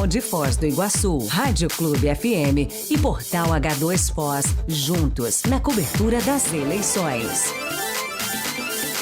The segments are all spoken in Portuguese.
Federal de Foz do Iguaçu, Rádio Clube FM e Portal H2Foz, juntos na cobertura das eleições.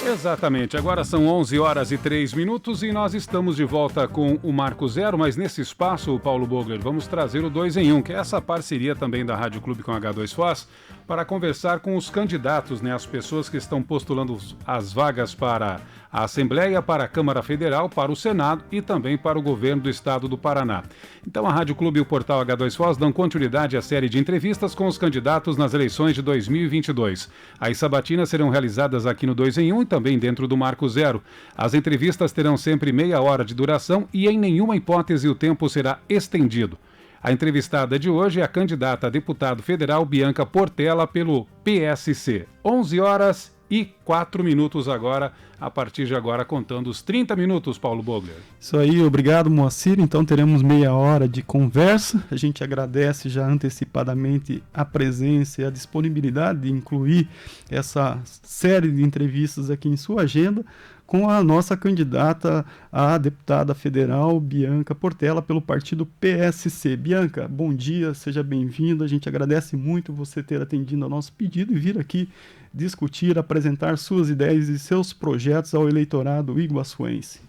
Exatamente, agora são 11h03 e nós estamos de volta com o Marco Zero, mas nesse espaço, Paulo Bogler, vamos trazer o 2 em 1, que é essa parceria também da Rádio Clube com a H2Foz, para conversar com os candidatos, as pessoas que estão postulando as vagas para a Assembleia, para a Câmara Federal, para o Senado e também para o governo do Estado do Paraná. Então a Rádio Clube e o portal H2Foz dão continuidade à série de entrevistas com os candidatos nas eleições de 2022. As sabatinas serão realizadas aqui no 2 em 1 e também dentro do Marco Zero. As entrevistas terão sempre meia hora de duração e em nenhuma hipótese o tempo será estendido. A entrevistada de hoje é a candidata a deputado federal Bianca Portela pelo PSC. 11h04 agora, a partir de agora contando os 30 minutos, Paulo Bogler. Isso aí, obrigado, Moacir. Então teremos meia hora de conversa. A gente agradece já antecipadamente a presença e a disponibilidade de incluir essa série de entrevistas aqui em sua agenda, com a nossa candidata a deputada federal, Bianca Portela, pelo partido PSC. Bianca, bom dia, seja bem-vinda. A gente agradece muito você ter atendido ao nosso pedido e vir aqui discutir, apresentar suas ideias e seus projetos ao eleitorado iguaçuense.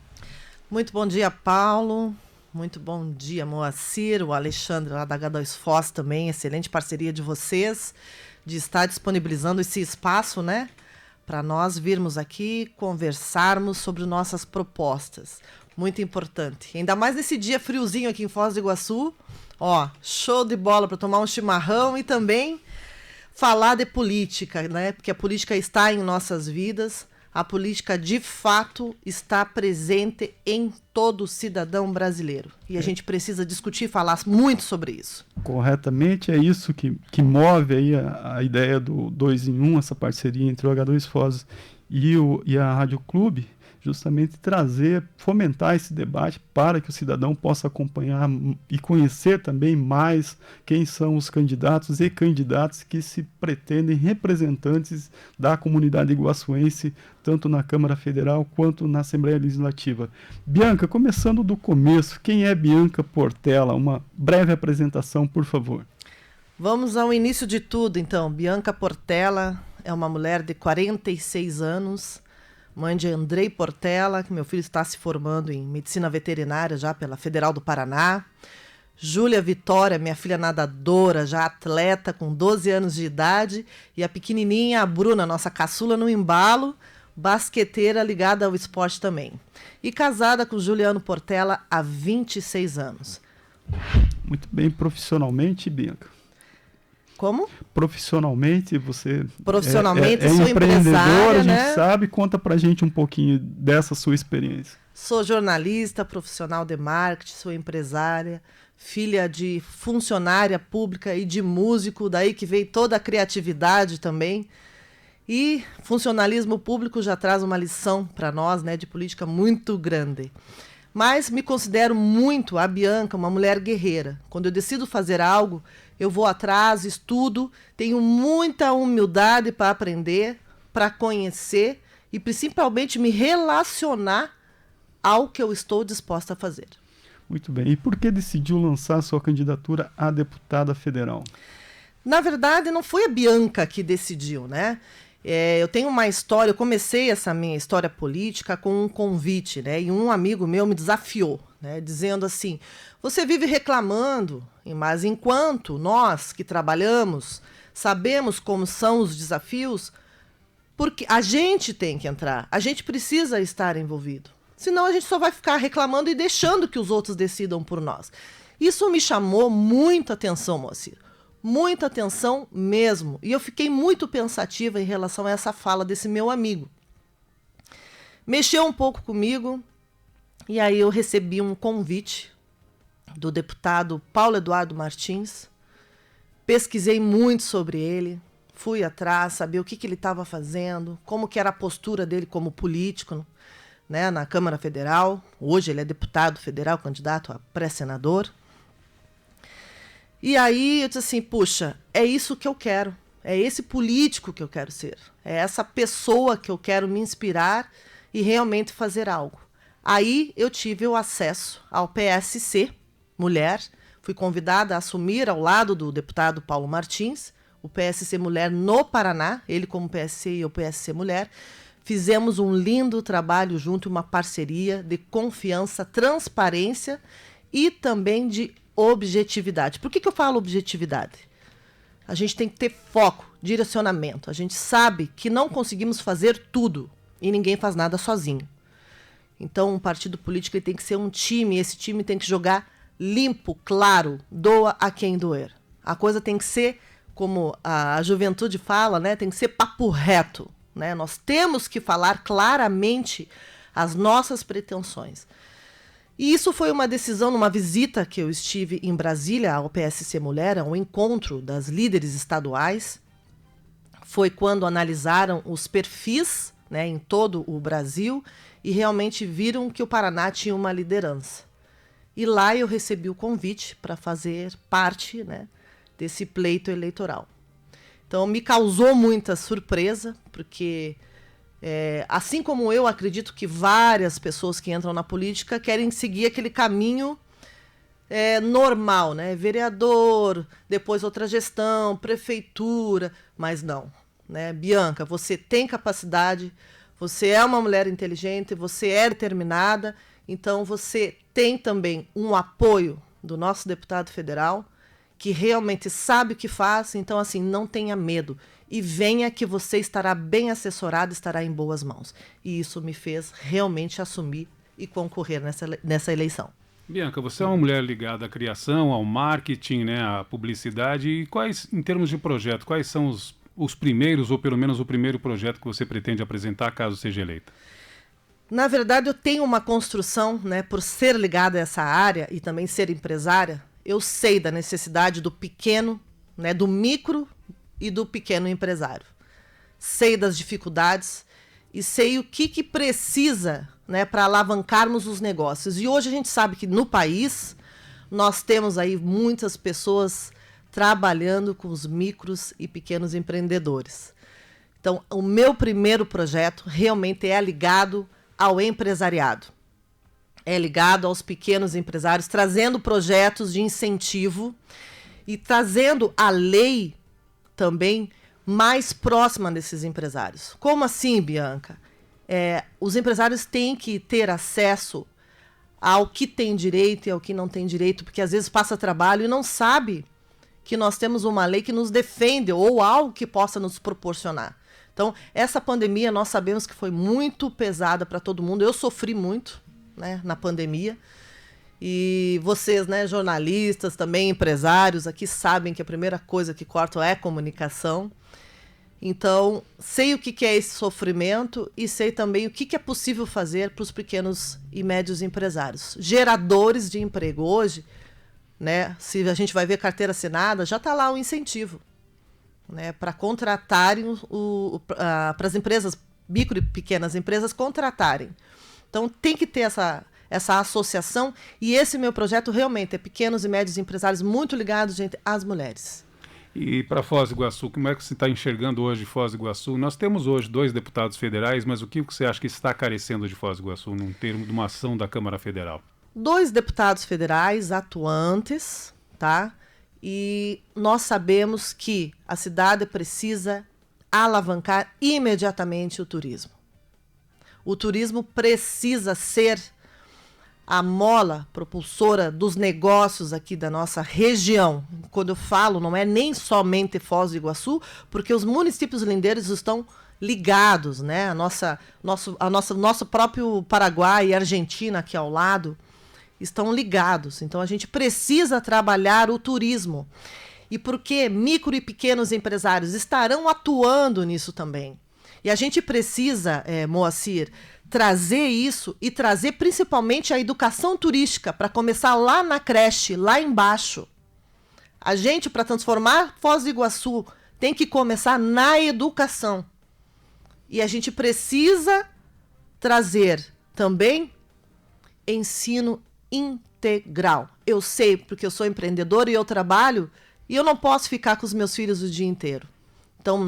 Muito bom dia, Paulo. Muito bom dia, Moacir, o Alexandre lá da H2Foz também. Excelente parceria de vocês, de estar disponibilizando esse espaço, para nós virmos aqui conversarmos sobre nossas propostas. Muito importante. Ainda mais nesse dia friozinho aqui em Foz do Iguaçu. Show de bola para tomar um chimarrão e também falar de política, Porque a política está em nossas vidas. A política, de fato, está presente em todo cidadão brasileiro. E a gente precisa discutir e falar muito sobre isso. Corretamente, é isso que move aí a ideia do 2 em 1, essa parceria entre o H2Foz e a Rádio Clube, justamente fomentar esse debate para que o cidadão possa acompanhar e conhecer também mais quem são os candidatos e candidatas que se pretendem representantes da comunidade iguaçuense, tanto na Câmara Federal quanto na Assembleia Legislativa. Bianca, começando do começo, quem é Bianca Portela? Uma breve apresentação, por favor. Vamos ao início de tudo, então. Bianca Portela é uma mulher de 46 anos, mãe de Andrei Portela, que meu filho está se formando em medicina veterinária já pela Federal do Paraná. Júlia Vitória, minha filha nadadora, já atleta, com 12 anos de idade. E a pequenininha, a Bruna, nossa caçula no embalo, basqueteira ligada ao esporte também. E casada com Juliano Portela há 26 anos. Muito bem, profissionalmente, Bianca. Como? Profissionalmente, você Profissionalmente, sou empresária, a gente sabe. Conta pra gente um pouquinho dessa sua experiência. Sou jornalista, profissional de marketing, sou empresária, filha de funcionária pública e de músico, daí que veio toda a criatividade também. E funcionalismo público já traz uma lição para nós, de política muito grande. Mas me considero muito a Bianca, uma mulher guerreira. Quando eu decido fazer algo, eu vou atrás, estudo, tenho muita humildade para aprender, para conhecer e principalmente me relacionar ao que eu estou disposta a fazer. Muito bem. E por que decidiu lançar sua candidatura a deputada federal? Na verdade, não foi a Bianca que decidiu, eu tenho uma história, eu comecei essa minha história política com um convite, e um amigo meu me desafiou, dizendo assim: você vive reclamando, mas enquanto nós que trabalhamos sabemos como são os desafios, porque a gente tem que entrar, a gente precisa estar envolvido, senão a gente só vai ficar reclamando e deixando que os outros decidam por nós. Isso me chamou muita atenção, Moacir. Muita atenção mesmo. E eu fiquei muito pensativa em relação a essa fala desse meu amigo. Mexeu um pouco comigo e aí eu recebi um convite do deputado Paulo Eduardo Martins. Pesquisei muito sobre ele, fui atrás, saber o que ele estava fazendo, como que era a postura dele como político, na Câmara Federal. Hoje ele é deputado federal, candidato a pré-senador. E aí eu disse assim, puxa, é isso que eu quero, é esse político que eu quero ser, é essa pessoa que eu quero me inspirar e realmente fazer algo. Aí eu tive o acesso ao PSC, mulher, fui convidada a assumir ao lado do deputado Paulo Martins, o PSC Mulher no Paraná, ele como PSC e eu PSC Mulher. Fizemos um lindo trabalho junto, uma parceria de confiança, transparência e também de objetividade. Por que eu falo objetividade? A gente tem que ter foco, direcionamento. A gente sabe que não conseguimos fazer tudo e ninguém faz nada sozinho. Então, um partido político ele tem que ser um time, esse time tem que jogar limpo, claro, doa a quem doer. A coisa tem que ser, como a juventude fala, né, tem que ser papo reto. Né? Nós temos que falar claramente as nossas pretensões. E isso foi uma decisão numa visita que eu estive em Brasília, ao PSC Mulher, ao encontro das líderes estaduais. Foi quando analisaram os perfis, né, em todo o Brasil e realmente viram que o Paraná tinha uma liderança. E lá eu recebi o convite para fazer parte, né, desse pleito eleitoral. Então, me causou muita surpresa, porque, assim como eu acredito que várias pessoas que entram na política querem seguir aquele caminho normal, né? Vereador, depois outra gestão, prefeitura, mas não. Né? Bianca, você tem capacidade, você é uma mulher inteligente, você é determinada, então você tem também um apoio do nosso deputado federal, que realmente sabe o que faz, então assim, não tenha medo. E venha que você estará bem assessorado, estará em boas mãos. E isso me fez realmente assumir e concorrer nessa eleição. Bianca, você é uma mulher ligada à criação, ao marketing, né, à publicidade. E quais, em termos de projeto, quais são os primeiros, ou pelo menos o primeiro projeto que você pretende apresentar caso seja eleita? Na verdade, eu tenho uma construção, né, por ser ligada a essa área e também ser empresária, eu sei da necessidade do pequeno, né, do micro e do pequeno empresário. Sei das dificuldades e sei o que precisa, né, para alavancarmos os negócios. E hoje a gente sabe que no país nós temos aí muitas pessoas trabalhando com os micros e pequenos empreendedores. Então, o meu primeiro projeto realmente é ligado ao empresariado. É ligado aos pequenos empresários, trazendo projetos de incentivo e trazendo a lei também mais próxima desses empresários. Como assim, Bianca? Os empresários têm que ter acesso ao que tem direito e ao que não tem direito, porque às vezes passa trabalho e não sabe que nós temos uma lei que nos defende ou algo que possa nos proporcionar. Então, essa pandemia nós sabemos que foi muito pesada para todo mundo. Eu sofri muito, né, na pandemia. E vocês, né, jornalistas, também empresários, aqui sabem que a primeira coisa que cortam é comunicação. Então, sei o que é esse sofrimento e sei também o que é possível fazer para os pequenos e médios empresários. Geradores de emprego. Hoje, né, se a gente vai ver carteira assinada, já está lá o incentivo, né, para contratarem, para as empresas, micro e pequenas empresas contratarem. Então, tem que ter essa associação, e esse meu projeto realmente é pequenos e médios empresários muito ligados, gente, às mulheres. E para Foz do Iguaçu, como é que você está enxergando hoje Foz do Iguaçu? Nós temos hoje 2 deputados federais, mas o que você acha que está carecendo de Foz do Iguaçu, num termo de uma ação da Câmara Federal? 2 deputados federais atuantes, tá? E nós sabemos que a cidade precisa alavancar imediatamente o turismo. O turismo precisa ser a mola propulsora dos negócios aqui da nossa região. Quando eu falo, não é nem somente Foz do Iguaçu, porque os municípios lindeiros estão ligados, né? Nosso próprio Paraguai e Argentina aqui ao lado estão ligados. Então a gente precisa trabalhar o turismo. E porque micro e pequenos empresários estarão atuando nisso também. E a gente precisa, Moacir, trazer isso e trazer principalmente a educação turística para começar lá na creche, lá embaixo. A gente, para transformar Foz do Iguaçu, tem que começar na educação. E a gente precisa trazer também ensino integral. Eu sei, porque eu sou empreendedora e eu trabalho, e eu não posso ficar com os meus filhos o dia inteiro. Então,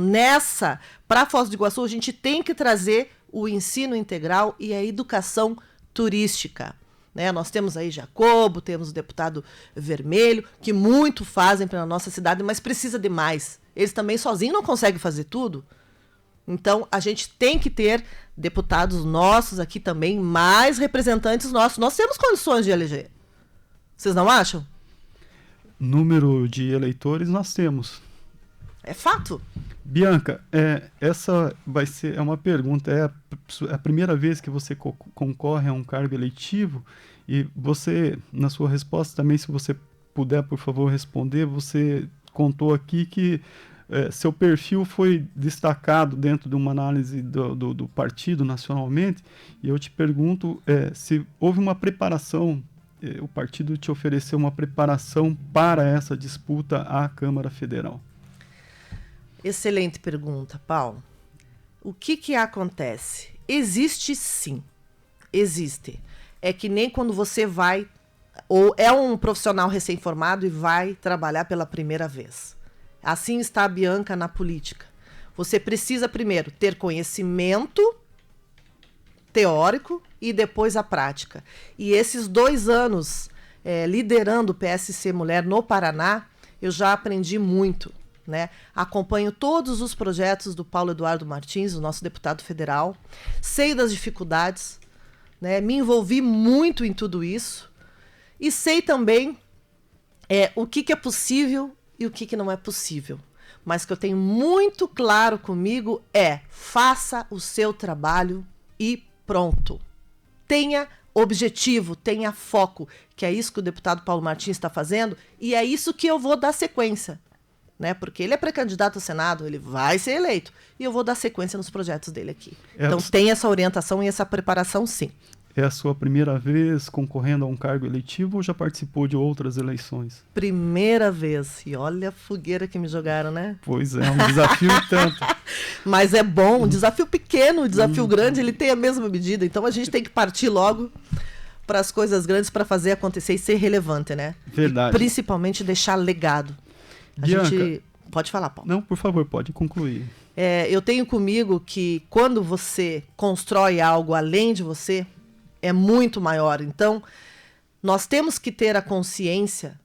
para Foz do Iguaçu, a gente tem que trazer o ensino integral e a educação turística. né? Nós temos aí Jacobo, temos o deputado Vermelho, que muito fazem pela nossa cidade, mas precisa de mais. Eles também sozinhos não conseguem fazer tudo. Então, a gente tem que ter deputados nossos aqui também, mais representantes nossos. Nós temos condições de eleger. Vocês não acham? Número de eleitores nós temos. É fato. Bianca, essa vai ser uma pergunta. É a primeira vez que você concorre a um cargo eletivo? E você, na sua resposta também, se você puder, por favor, responder, você contou aqui que seu perfil foi destacado dentro de uma análise do partido nacionalmente, e eu te pergunto se houve uma preparação, o partido te ofereceu uma preparação para essa disputa à Câmara Federal. Excelente pergunta, Paulo. O que acontece? Existe sim, existe. É que nem quando você vai, ou é um profissional recém-formado e vai trabalhar pela primeira vez. Assim está a Bianca na política. Você precisa primeiro ter conhecimento teórico e depois a prática. E esses 2 anos liderando o PSC Mulher no Paraná, eu já aprendi muito, né? Acompanho todos os projetos do Paulo Eduardo Martins, o nosso deputado federal, sei das dificuldades, né? Me envolvi muito em tudo isso e sei também o que é possível e o que não é possível. Mas que eu tenho muito claro comigo faça o seu trabalho e pronto. Tenha objetivo, tenha foco, que é isso que o deputado Paulo Martins está fazendo, e é isso que eu vou dar sequência, né? Porque ele é pré-candidato ao Senado, ele vai ser eleito, e eu vou dar sequência nos projetos dele aqui. Então tem essa orientação e essa preparação, sim. É a sua primeira vez concorrendo a um cargo eletivo ou já participou de outras eleições? Primeira vez. E olha a fogueira que me jogaram, né? Pois é, um desafio tanto. Mas é bom, um desafio pequeno, um desafio grande, ele tem a mesma medida. Então a gente tem que partir logo para as coisas grandes para fazer acontecer e ser relevante, né? Verdade. E principalmente deixar legado. Bianca, Pode falar, Paulo. Não, por favor, pode concluir. Eu tenho comigo que quando você constrói algo além de você, é muito maior. Então, nós temos que ter a consciência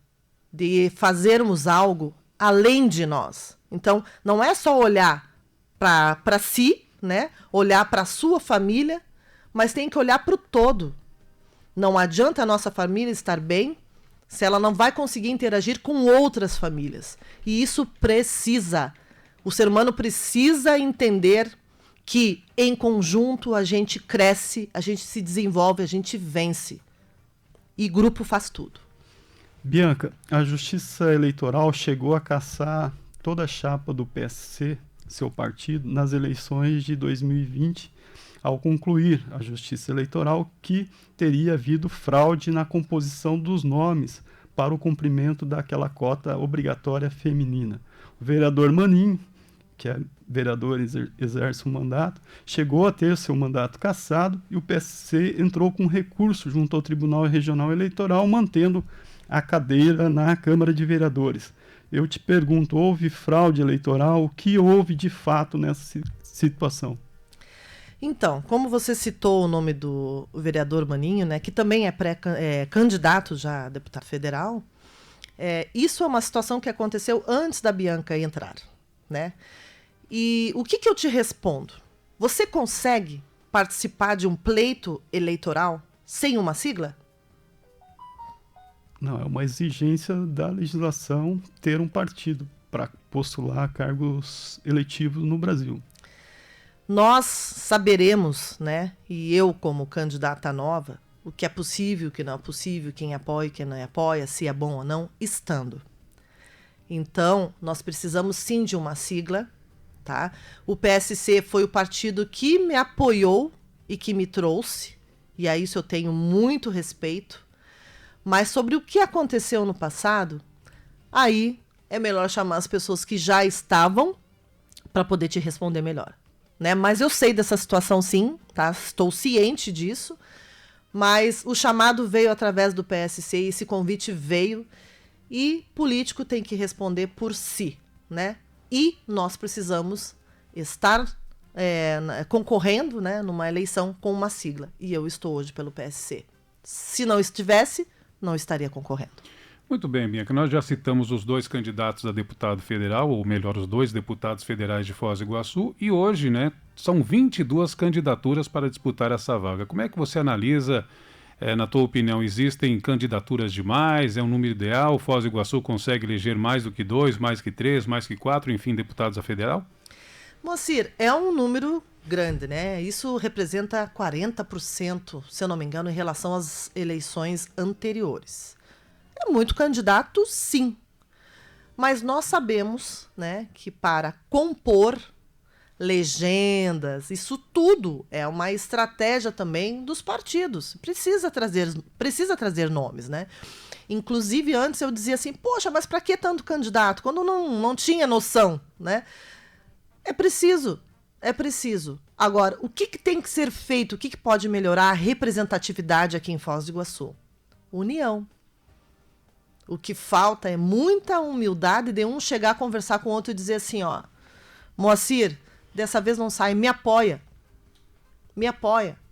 de fazermos algo além de nós. Então, não é só olhar para si, né? Olhar para a sua família, mas tem que olhar para o todo. Não adianta a nossa família estar bem se ela não vai conseguir interagir com outras famílias. E isso precisa. O ser humano precisa entender que, em conjunto, a gente cresce, a gente se desenvolve, a gente vence. E grupo faz tudo. Bianca, a Justiça Eleitoral chegou a caçar toda a chapa do PSC, seu partido, nas eleições de 2020, ao concluir a Justiça Eleitoral que teria havido fraude na composição dos nomes para o cumprimento daquela cota obrigatória feminina. O vereador Maninho, que é vereador, exerce um mandato, chegou a ter seu mandato cassado e o PSC entrou com recurso junto ao Tribunal Regional Eleitoral, mantendo a cadeira na Câmara de Vereadores. Eu te pergunto, houve fraude eleitoral? O que houve de fato nessa situação? Então, como você citou o nome do vereador Maninho, né, que também é candidato já a deputado federal, isso é uma situação que aconteceu antes da Bianca entrar, né? E o que eu te respondo? Você consegue participar de um pleito eleitoral sem uma sigla? Não, é uma exigência da legislação ter um partido para postular cargos eletivos no Brasil. Nós saberemos, né, e eu como candidata nova, o que é possível, o que não é possível, quem apoia, quem não apoia, se é bom ou não, estando. Então, nós precisamos sim de uma sigla, tá? O PSC foi o partido que me apoiou e que me trouxe, e a isso eu tenho muito respeito. Mas sobre o que aconteceu no passado, aí é melhor chamar as pessoas que já estavam para poder te responder melhor, né? Mas eu sei dessa situação sim, tá? Estou ciente disso, mas o chamado veio através do PSC e esse convite veio e político tem que responder por si, né? E nós precisamos estar concorrendo, né, numa eleição com uma sigla. E eu estou hoje pelo PSC. Se não estivesse, não estaria concorrendo. Muito bem, Bianca. Nós já citamos os 2 candidatos a deputado federal, ou melhor, os 2 deputados federais de Foz do Iguaçu, e hoje, né, são 22 candidaturas para disputar essa vaga. Como é que você analisa, na tua opinião, existem candidaturas demais? É um número ideal? Foz do Iguaçu consegue eleger mais do que 2, mais que 3, mais que 4, enfim, deputados a federal? Moacir, é um número grande, né? Isso representa 40%, se eu não me engano, em relação às eleições anteriores. É muito candidato, sim. Mas nós sabemos, né, que para compor legendas, isso tudo é uma estratégia também dos partidos. Precisa trazer nomes, né? Inclusive, antes eu dizia assim, poxa, mas para que tanto candidato? Quando não tinha noção, né? É preciso. Agora, o que tem que ser feito? O que pode melhorar a representatividade aqui em Foz do Iguaçu? União. O que falta é muita humildade de um chegar a conversar com o outro e dizer assim, ó, Moacir, dessa vez não sai, me apoia.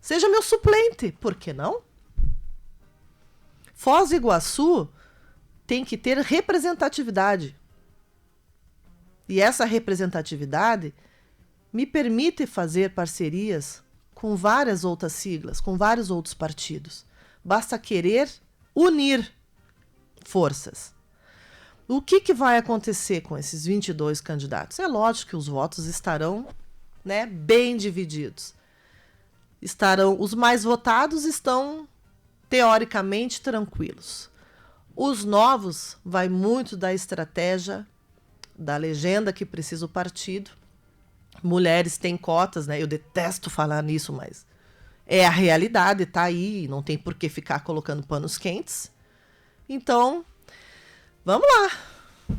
Seja meu suplente, por que não? Foz do Iguaçu tem que ter representatividade. E essa representatividade me permite fazer parcerias com várias outras siglas, com vários outros partidos. Basta querer unir forças. O que vai acontecer com esses 22 candidatos? É lógico que os votos estarão, né, bem divididos. Os mais votados estão teoricamente tranquilos. Os novos vai muito da estratégia, da legenda que precisa o partido. Mulheres têm cotas, né? Eu detesto falar nisso, mas é a realidade, tá aí, não tem por que ficar colocando panos quentes. Então, vamos lá.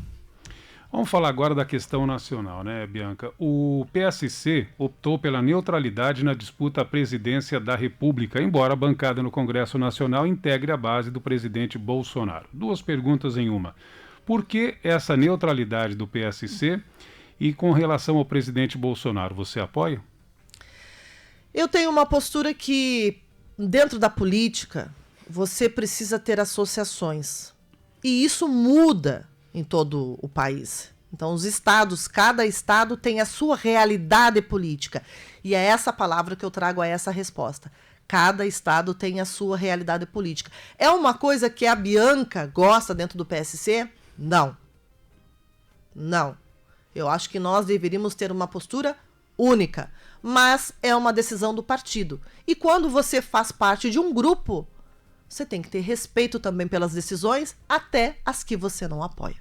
Vamos falar agora da questão nacional, né, Bianca? O PSC optou pela neutralidade na disputa à presidência da República, embora a bancada no Congresso Nacional integre a base do presidente Bolsonaro. 2 perguntas em uma. Por que essa neutralidade do PSC? E com relação ao presidente Bolsonaro, você apoia? Eu tenho uma postura que, dentro da política, você precisa ter associações. E isso muda em todo o país. Então, os estados, cada estado tem a sua realidade política. E é essa palavra que eu trago a essa resposta. Cada estado tem a sua realidade política. É uma coisa que a Bianca gosta dentro do PSC? Não. Eu acho que nós deveríamos ter uma postura única. Mas é uma decisão do partido. E quando você faz parte de um grupo, você tem que ter respeito também pelas decisões, até as que você não apoia.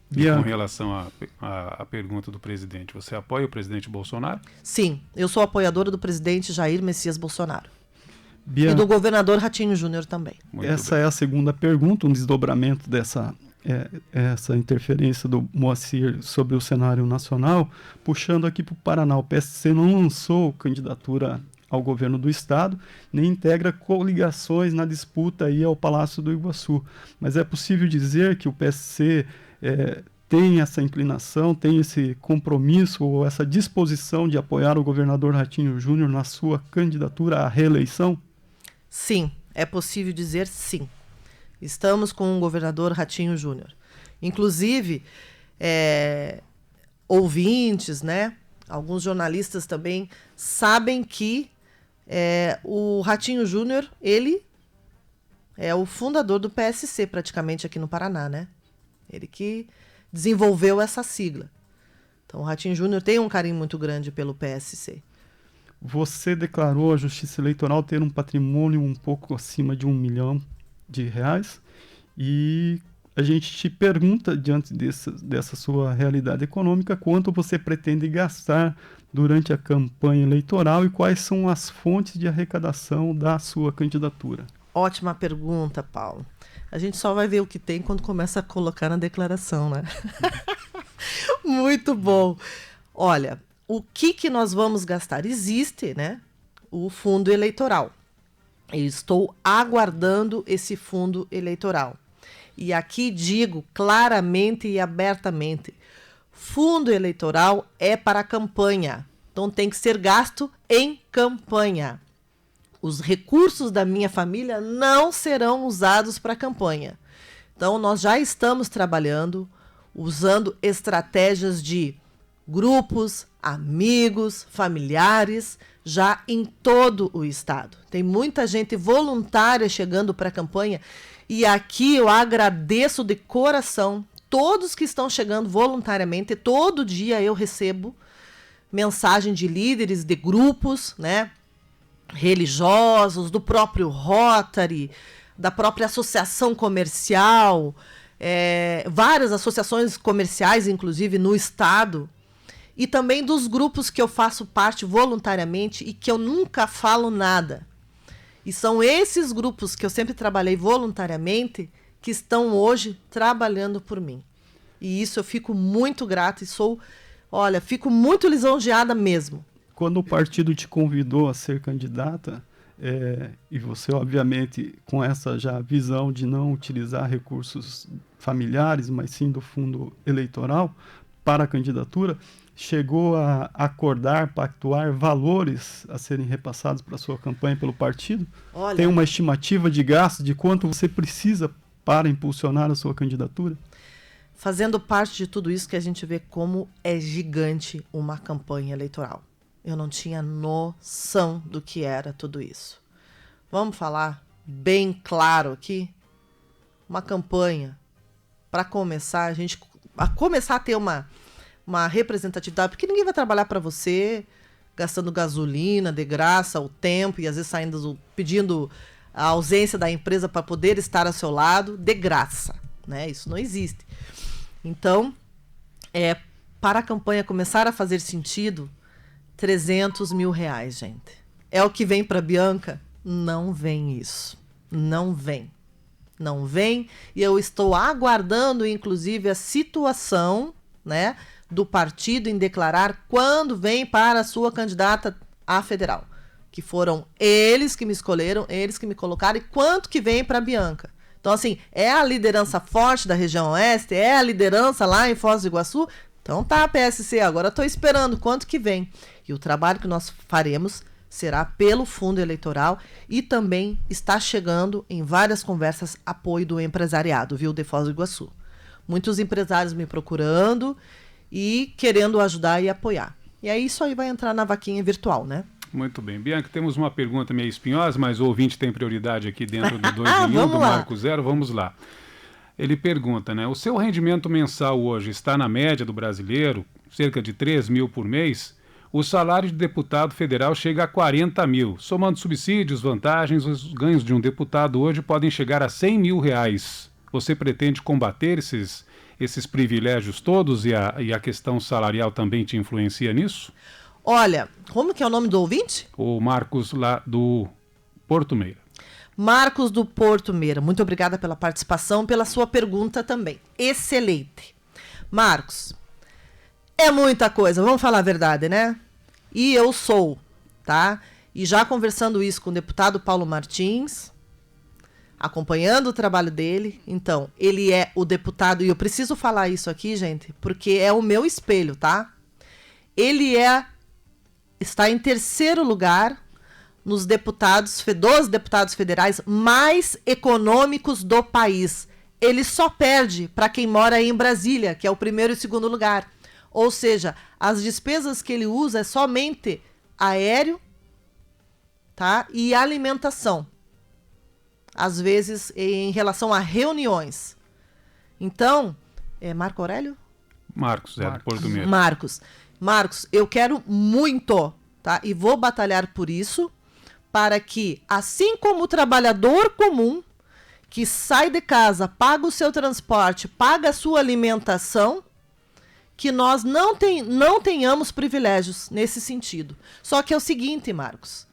Com relação à pergunta do presidente, você apoia o presidente Bolsonaro? Sim, eu sou apoiadora do presidente Jair Messias Bolsonaro. E do governador Ratinho Júnior também. Essa é a segunda pergunta, um desdobramento dessa essa interferência do Moacir sobre o cenário nacional, puxando aqui para o Paraná. O PSC não lançou candidatura ao governo do estado, nem integra coligações na disputa aí ao Palácio do Iguaçu. Mas é possível dizer que o PSC tem essa inclinação, tem esse compromisso ou essa disposição de apoiar o governador Ratinho Júnior na sua candidatura à reeleição? Sim, é possível dizer sim. Estamos com o governador Ratinho Júnior. Inclusive, ouvintes, né? Alguns jornalistas também sabem que o Ratinho Júnior, ele é o fundador do PSC praticamente aqui no Paraná, né? Ele que desenvolveu essa sigla. Então, o Ratinho Júnior tem um carinho muito grande pelo PSC. Você declarou à Justiça Eleitoral ter um patrimônio um pouco acima de R$1 milhão e a gente te pergunta, diante dessa sua realidade econômica, quanto você pretende gastar durante a campanha eleitoral e quais são as fontes de arrecadação da sua candidatura. Ótima pergunta, Paulo. A gente só vai ver o que tem quando começa a colocar na declaração, né? Muito bom. Olha, o que nós vamos gastar? Existe, né, o fundo eleitoral. Eu estou aguardando esse fundo eleitoral. E aqui digo claramente e abertamente, fundo eleitoral é para campanha. Então tem que ser gasto em campanha. os recursos da minha família não serão usados para a campanha. Então, nós já estamos trabalhando, usando estratégias de grupos, amigos, familiares, já em todo o estado. Tem muita gente voluntária chegando para a campanha e aqui eu agradeço de coração todos que estão chegando voluntariamente. Todo dia eu recebo mensagem de líderes de grupos, né, religiosos, do próprio Rotary, da própria associação comercial, várias associações comerciais, inclusive no estado, e também dos grupos que eu faço parte voluntariamente e que eu nunca falo nada. E são esses grupos que eu sempre trabalhei voluntariamente que estão hoje trabalhando por mim. E isso eu fico muito grata e fico muito lisonjeada mesmo. Quando o partido te convidou a ser candidata, e você, obviamente, com essa já visão de não utilizar recursos familiares, mas sim do fundo eleitoral para a candidatura, chegou a acordar, pactuar valores a serem repassados para a sua campanha pelo partido? Olha, tem uma estimativa de gasto de quanto você precisa para impulsionar a sua candidatura? Fazendo parte de tudo isso que a gente vê como é gigante uma campanha eleitoral. Eu não tinha noção do que era tudo isso. Vamos falar bem claro aqui? Uma campanha, para começar, a ter uma representatividade, porque ninguém vai trabalhar para você gastando gasolina de graça, o tempo, e às vezes pedindo a ausência da empresa para poder estar ao seu lado de graça, né? Isso não existe. Então, para a campanha começar a fazer sentido, R$300 mil, gente. É o que vem para Bianca? Não vem isso. Não vem. Não vem. E eu estou aguardando, inclusive, a situação, né, do partido em declarar quando vem para a sua candidata à federal. Que foram eles que me escolheram, eles que me colocaram, e quanto que vem para a Bianca. Então, assim, é a liderança forte da região oeste, é a liderança lá em Foz do Iguaçu. Então tá, PSC, agora estou esperando quanto que vem. E o trabalho que nós faremos será pelo fundo eleitoral e também está chegando em várias conversas apoio do empresariado, viu, de Foz do Iguaçu. Muitos empresários me procurando e querendo ajudar e apoiar. E aí isso aí vai entrar na vaquinha virtual, né? Muito bem. Bianca, temos uma pergunta meio espinhosa, mas o ouvinte tem prioridade aqui dentro do 2 em 1 do Marco Zero. Vamos lá. Ele pergunta, né? O seu rendimento mensal hoje está na média do brasileiro, cerca de 3 mil por mês? O salário de deputado federal chega a 40 mil. Somando subsídios, vantagens, os ganhos de um deputado hoje podem chegar a 100 mil reais. Você pretende combater esses privilégios todos e a questão salarial também te influencia nisso? Olha, como que é o nome do ouvinte? O Marcos lá do Porto Meira. Marcos do Porto Meira, muito obrigada pela participação, pela sua pergunta também. Excelente. Marcos, é muita coisa, vamos falar a verdade, né? E eu sou, tá? E já conversando isso com o deputado Paulo Martins, acompanhando o trabalho dele, então, ele é o deputado, e eu preciso falar isso aqui, gente, porque é o meu espelho, tá? Ele está em terceiro lugar dos deputados federais mais econômicos do país. Ele só perde para quem mora aí em Brasília, que é o primeiro e segundo lugar. Ou seja, as despesas que ele usa é somente aéreo, tá? E alimentação. Às vezes, em relação a reuniões. Então, Marco Aurélio? Marcos, do Porto Meira. Marcos, eu quero muito, tá? E vou batalhar por isso, para que, assim como o trabalhador comum, que sai de casa, paga o seu transporte, paga a sua alimentação, que nós não tenhamos privilégios nesse sentido. Só que é o seguinte, Marcos,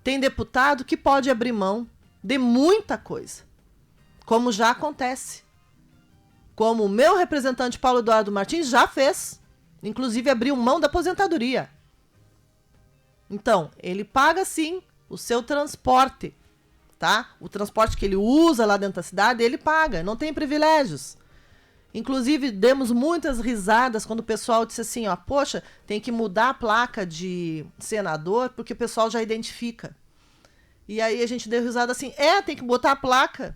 tem deputado que pode abrir mão de muita coisa, como já acontece. Como o meu representante Paulo Eduardo Martins já fez. Inclusive abriu mão da aposentadoria. Então, ele paga sim o seu transporte, tá? O transporte que ele usa lá dentro da cidade, ele paga, não tem privilégios. Inclusive, demos muitas risadas quando o pessoal disse assim, ó, poxa, tem que mudar a placa de senador porque o pessoal já identifica. E aí a gente deu risada assim, tem que botar a placa.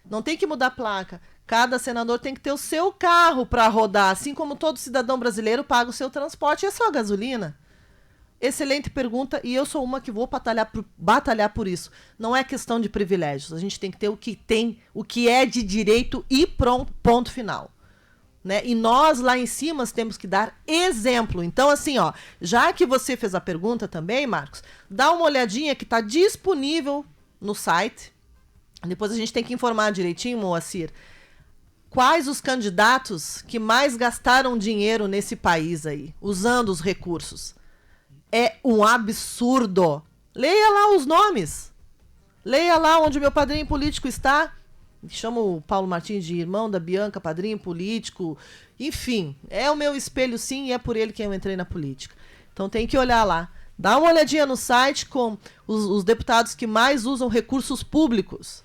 Não tem que mudar a placa. Cada senador tem que ter o seu carro para rodar, assim como todo cidadão brasileiro paga o seu transporte e a sua gasolina. Excelente pergunta, e eu sou uma que vou batalhar por isso. Não é questão de privilégios, a gente tem que ter o que é de direito e pronto, ponto final. Né? E nós lá em cima temos que dar exemplo. Então, assim, já que você fez a pergunta também, Marcos, dá uma olhadinha que está disponível no site. Depois a gente tem que informar direitinho, Moacir, quais os candidatos que mais gastaram dinheiro nesse país aí, usando os recursos. É um absurdo. Leia lá os nomes. Leia lá onde o meu padrinho político está. Chamo o Paulo Martins de irmão da Bianca, padrinho político. Enfim, é o meu espelho sim e é por ele que eu entrei na política. Então tem que olhar lá. Dá uma olhadinha no site com os deputados que mais usam recursos públicos.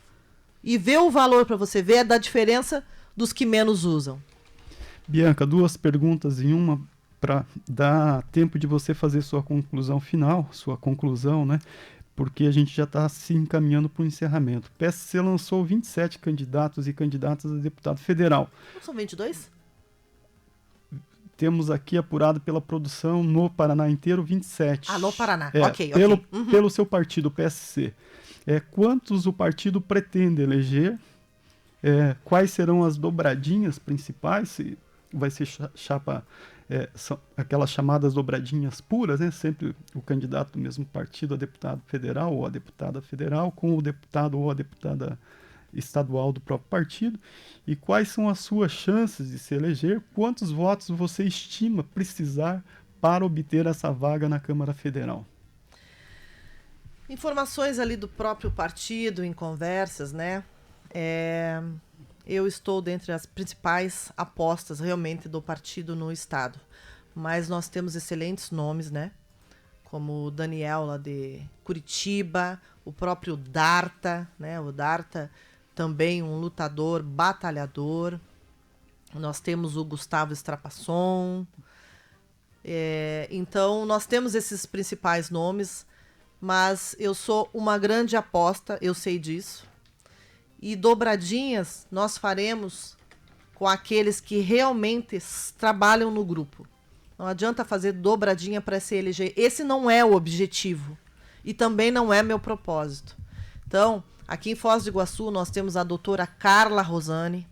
E vê o valor para você ver da diferença dos que menos usam. Bianca, 2 perguntas em uma para dar tempo de você fazer sua conclusão final, sua conclusão, né? Porque a gente já está se encaminhando para o encerramento. O PSC lançou 27 candidatos e candidatas a deputado federal. Não são 22? Temos aqui apurado pela produção no Paraná inteiro 27. No Paraná, ok. Pelo seu partido, o PSC. Quantos o partido pretende eleger? Quais serão as dobradinhas principais? Se vai ser chapa... são aquelas chamadas dobradinhas puras, né? Sempre o candidato do mesmo partido a deputado federal ou a deputada federal com o deputado ou a deputada estadual do próprio partido. E quais são as suas chances de se eleger? Quantos votos você estima precisar para obter essa vaga na Câmara Federal? Informações ali do próprio partido, em conversas, né? Eu estou dentre as principais apostas realmente do partido no estado. Mas nós temos excelentes nomes, né? Como o Daniel lá de Curitiba, o próprio Darta, né? O Darta também um lutador, batalhador. Nós temos o Gustavo Strapasson. Então, nós temos esses principais nomes, mas eu sou uma grande aposta, eu sei disso. E dobradinhas nós faremos com aqueles que realmente trabalham no grupo. Não adianta fazer dobradinha para se eleger. Esse não é o objetivo. E também não é meu propósito. Então, aqui em Foz do Iguaçu, nós temos a doutora Carla Rosane,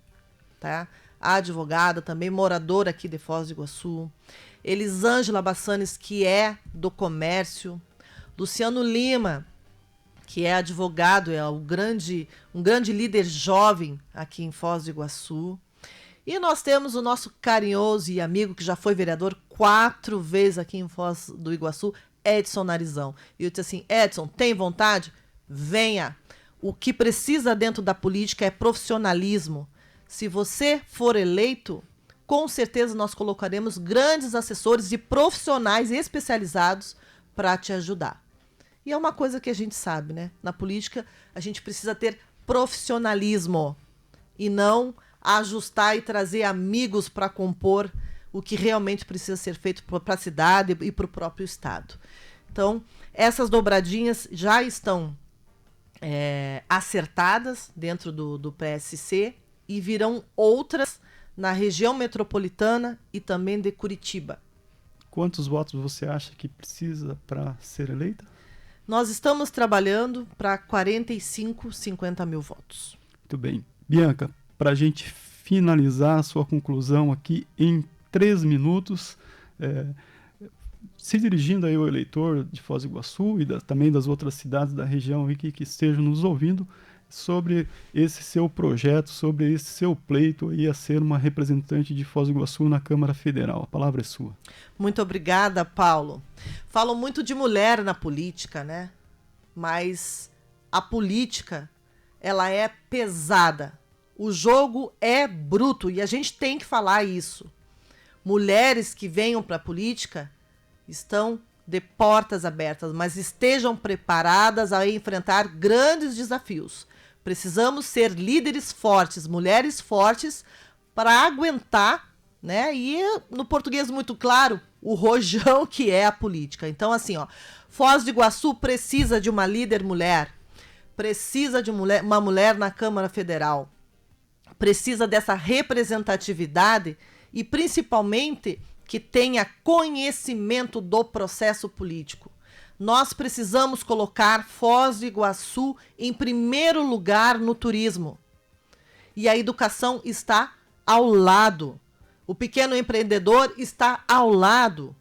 tá? A advogada, também moradora aqui de Foz do Iguaçu. Elisângela Bassanes, que é do comércio. Luciano Lima, que é advogado, é um grande líder jovem aqui em Foz do Iguaçu. E nós temos o nosso carinhoso e amigo, que já foi vereador 4 vezes aqui em Foz do Iguaçu, Edson Narizão. E eu disse assim, Edson, tem vontade? Venha. O que precisa dentro da política é profissionalismo. Se você for eleito, com certeza nós colocaremos grandes assessores e profissionais especializados para te ajudar. E é uma coisa que a gente sabe, né? Na política, a gente precisa ter profissionalismo e não ajustar e trazer amigos para compor o que realmente precisa ser feito para a cidade e para o próprio estado. Então, essas dobradinhas já estão acertadas dentro do PSC e virão outras na região metropolitana e também de Curitiba. Quantos votos você acha que precisa para ser eleita? Nós estamos trabalhando para 45, 50 mil votos. Muito bem. Bianca, para a gente finalizar a sua conclusão aqui em 3 minutos, se dirigindo aí ao eleitor de Foz do Iguaçu e também das outras cidades da região aqui que estejam nos ouvindo, sobre esse seu projeto, sobre esse seu pleito aí a ser uma representante de Foz do Iguaçu na Câmara Federal. A palavra é sua. Muito obrigada, Paulo. Falo muito de mulher na política, né? Mas a política, ela é pesada. O jogo é bruto e a gente tem que falar isso. Mulheres que venham para a política estão de portas abertas, mas estejam preparadas a enfrentar grandes desafios. Precisamos ser líderes fortes, mulheres fortes, para aguentar, né? E, no português muito claro, o rojão que é a política. Então, assim, Foz do Iguaçu precisa de uma líder mulher. precisa de uma mulher na Câmara Federal. Precisa dessa representatividade e, principalmente, que tenha conhecimento do processo político. Nós precisamos colocar Foz do Iguaçu em primeiro lugar no turismo. E a educação está ao lado. O pequeno empreendedor está ao lado.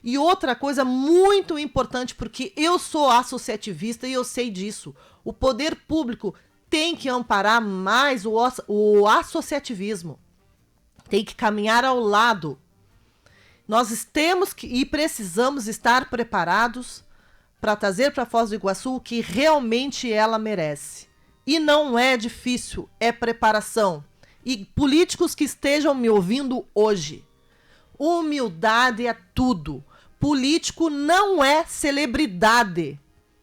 E outra coisa muito importante, porque eu sou associativista e eu sei disso, o poder público tem que amparar mais o associativismo. Tem que caminhar ao lado. Nós temos e precisamos estar preparados para trazer para Foz do Iguaçu o que realmente ela merece. E não é difícil, é preparação. E políticos que estejam me ouvindo hoje, humildade é tudo. Político não é celebridade,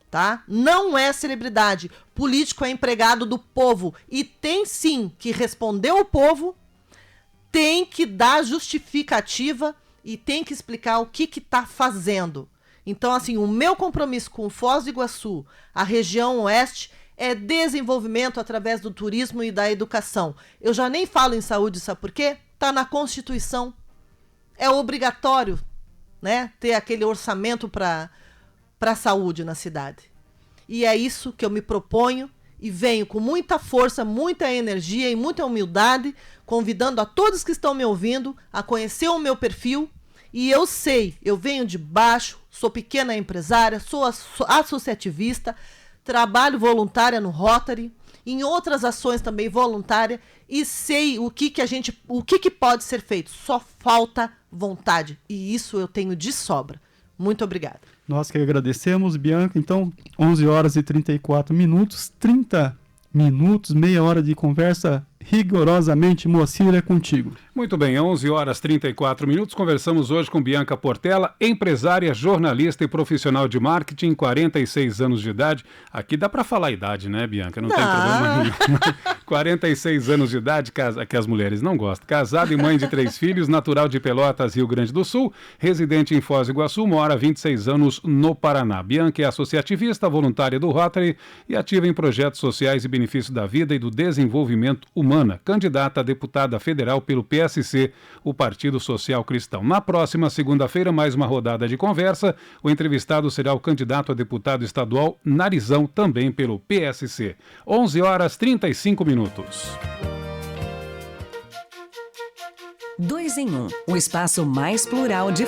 tá? Não é celebridade. Político é empregado do povo e tem sim que responder ao povo, tem que dar justificativa e tem que explicar o que está fazendo. Então, assim, o meu compromisso com Foz do Iguaçu, a região oeste, é desenvolvimento através do turismo e da educação. Eu já nem falo em saúde, sabe por quê? Está na Constituição. É obrigatório, né, ter aquele orçamento para a saúde na cidade. E é isso que eu me proponho e venho com muita força, muita energia e muita humildade, convidando a todos que estão me ouvindo a conhecer o meu perfil. E eu sei, eu venho de baixo, sou pequena empresária, sou associativista, trabalho voluntária no Rotary, em outras ações também voluntária, e sei o que pode ser feito. Só falta vontade. E isso eu tenho de sobra. Muito obrigada. Nós que agradecemos, Bianca. Então, 11 horas e 34 minutos, 30 minutos, meia hora de conversa rigorosamente Moacir, é contigo. Muito bem, 11 horas 34 minutos, conversamos hoje com Bianca Portela, empresária, jornalista e profissional de marketing, 46 anos de idade. Aqui dá para falar a idade, né, Bianca? Não tem problema nenhum. 46 anos de idade, que as mulheres não gostam. Casada e mãe de 3 filhos, natural de Pelotas, Rio Grande do Sul, residente em Foz do Iguaçu, mora há 26 anos no Paraná. Bianca é associativista, voluntária do Rotary e ativa em projetos sociais e benefício da vida e do desenvolvimento humano. Candidata a deputada federal pelo PSC, o Partido Social Cristão. Na próxima segunda-feira, mais uma rodada de conversa. O entrevistado será o candidato a deputado estadual Narizão, também pelo PSC. 11 horas 35 minutos. 2 em 1, o espaço mais plural de